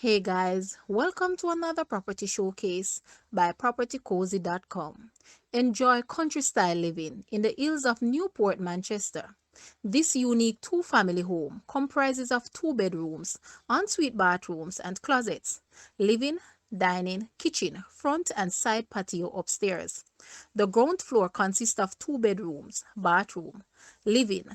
Hey guys, welcome to another property showcase by propertycozy.com. Enjoy country style living in the Hills of Newport, Manchester. This unique two-family home comprises of 2 bedrooms, ensuite bathrooms and closets, living, dining, kitchen, front and side patio upstairs. The ground floor consists of 2 bedrooms, bathroom, living,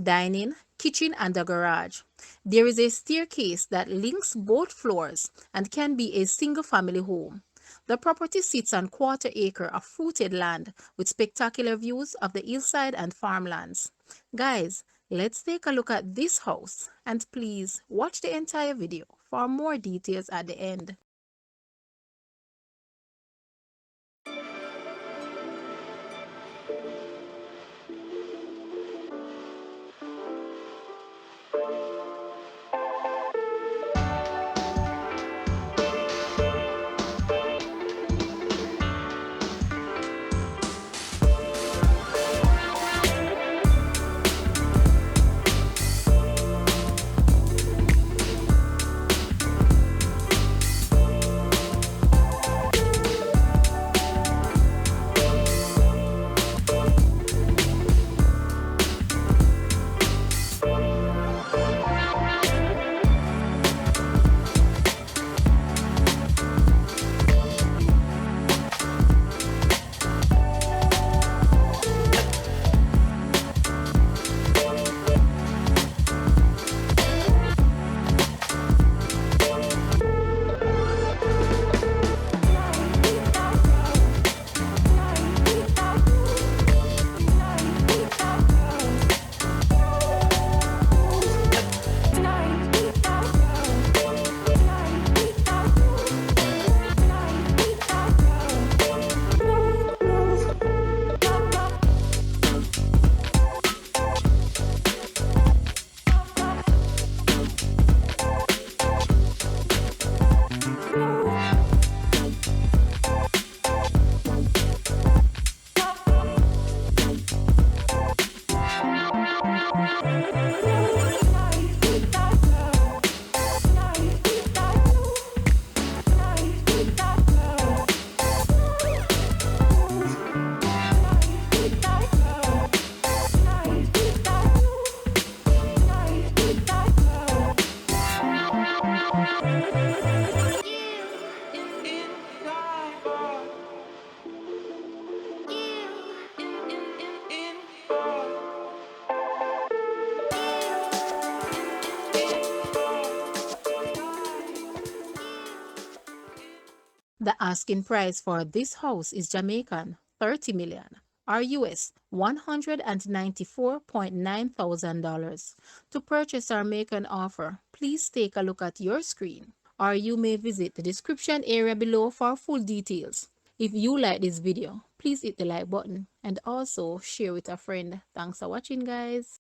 dining, kitchen and a garage. There is a staircase that links both floors and can be a single family home. The property sits on 1/4 acre of fruited land with spectacular views of the hillside and farmlands. Guys, let's take a look at this house and please watch the entire video for more details at the end. The asking price for this house is Jamaican 30 million or US $194,900. To purchase or make an offer, please take a look at your screen or you may visit the description area below for full details. If you like this video, please hit the like button and also share with a friend. Thanks for watching, guys.